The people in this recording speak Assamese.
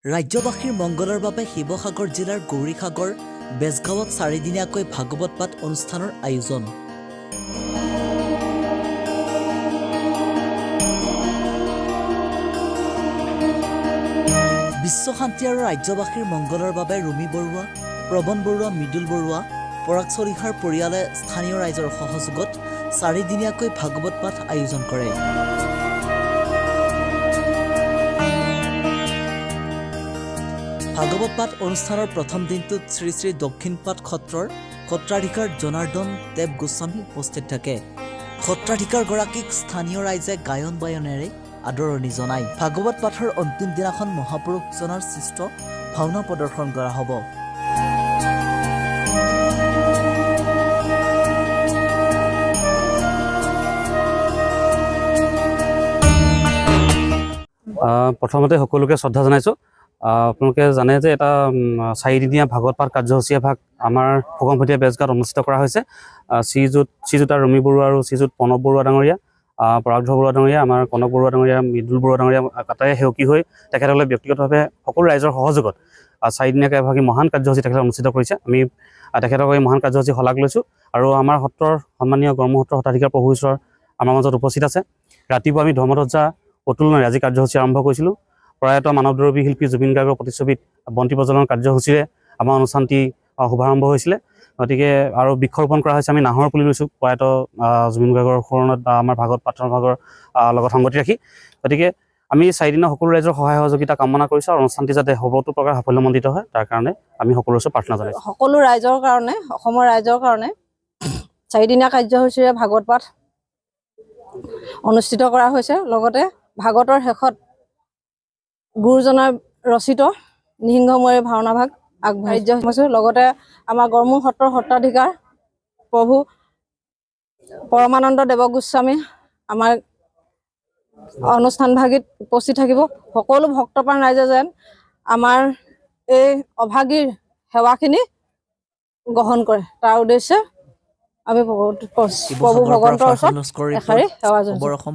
ৰাজ্যবাসীৰ মংগলৰ বাবে শিৱসাগৰ জিলাৰ গৌৰীসাগৰ বেজগাঁৱত 4 দিনীয়াকৈ ভাগৱত পাঠ অনুষ্ঠানৰ আয়োজন। বিশ্ব শান্তি আৰু ৰাজ্যবাসীৰ মংগলৰ বাবে ৰুমি বৰুৱা, প্ৰবন বৰুৱা, মৃদুল বৰুৱা, পৰাগ চলিহাৰ পৰিয়ালে স্থানীয় ৰাইজৰ সহযোগত 4 দিনীয়াকৈ ভাগৱত পাঠ আয়োজন কৰে। ভাগৱত পাঠ অনুষ্ঠানৰ প্ৰথম দিনটোত শ্ৰী শ্ৰী দক্ষিণপাট সত্ৰৰ সত্ৰাধিকাৰ জনাৰ্দন দেৱ গোস্বামী উপস্থিত থাকে। সত্ৰাধিকাৰগৰাকীক স্থানীয় ৰাইজে গায়ন বায়নেৰে আদৰণি জনায়। ভাগৱত পাঠৰ অন্তিম দিনাখন মহাপুৰুষজনাৰ সৃষ্ট ভাওনা প্ৰদৰ্শন কৰা হ'ব। প্ৰথমতে সকলোকে শ্ৰদ্ধা জনাইছোঁ। আপোনালোকে জানে যে এটা 4 দিনীয়া ভাগৱত পাঠ কাৰ্যসূচী এভাগ আমাৰ ফুকনপটীয়া বেজগাঁৱত অনুষ্ঠিত কৰা হৈছে। শ্ৰীযুত ৰুমি বৰুৱা আৰু শ্ৰীযুত প্ৰণৱ বৰুৱা ডাঙৰীয়া, পৰাগধৰ বৰুৱা ডাঙৰীয়া, আমাৰ কনক বৰুৱা ডাঙৰীয়া, মৃদুল বৰুৱা ডাঙৰীয়া আটায়ে সেৱকী হৈ তেখেতসকলে ব্যক্তিগতভাৱে সকলো ৰাইজৰ সহযোগত 4 দিনীয়াকৈ এভাগী মহান কাৰ্যসূচী তেখেতসকলে অনুষ্ঠিত কৰিছে। আমি তেখেতক এই মহান কাৰ্যসূচী শলাগ লৈছোঁ আৰু আমাৰ সত্ৰৰ সন্মানীয় গড়মূৰ সত্ৰাধিকাৰ প্ৰভু ঈশ্বৰ আমাৰ মাজত উপস্থিত আছে। ৰাতিপুৱা আমি ধৰ্মধ্বজা অতুলনেৰে আজি কাৰ্যসূচী আৰম্ভ কৰিছিলোঁ। প্ৰয়াত মানৱদৰবী শিল্পী জুবিন গাৰ্গৰ প্ৰতিচ্ছবিত বন্তি প্ৰজ্বলন কাৰ্যসূচীৰে আমাৰ অনুষ্ঠানটি শুভাৰম্ভ হৈছিলে। গতিকে আৰু বৃক্ষৰোপণ কৰা হৈছে। আমি নাহৰ পুলি লৈছোঁ প্ৰয়াত জুবিন গাৰ্গৰ সোঁৱৰণত বা আমাৰ ভাগৱত পাঠৰ ভাগৰ লগত সংগতি ৰাখি। গতিকে আমি 4 দিনৰ সকলো ৰাইজৰ সহায় সহযোগিতা কামনা কৰিছোঁ আৰু অনুষ্ঠানটি যাতে সৰ্বতো প্ৰকাৰ সাফল্যমণ্ডিত হয় তাৰ কাৰণে আমি সকলোৰে ওচৰত প্ৰাৰ্থনা জনাইছোঁ। সকলো ৰাইজৰ কাৰণে, অসমৰ ৰাইজৰ কাৰণে 4 দিনীয়া কাৰ্যসূচীৰে ভাগৱত পাঠ অনুষ্ঠিত কৰা হৈছে। লগতে ভাগৱতৰ শেষত গুৰুজনাৰ ৰচিত নিসিংহমূৰী ভাওনা ভাগ আগবাঢ়িছোঁ। লগতে আমাৰ গড়মূৰ সত্ৰৰ সত্ৰাধিকাৰ প্ৰভু পৰমানন্দ দেৱ গোস্বামী আমাৰ অনুষ্ঠান ভাগিত উপস্থিত থাকিব। সকলো ভক্তপ্ৰাণ ৰাইজে যেন আমাৰ এই অভাগীৰ সেৱাখিনি গ্ৰহণ কৰে তাৰ উদ্দেশ্যে আমি প্ৰভু ভগৱন্তৰ ওচৰত এষাৰি সেৱা জনাইছোঁ।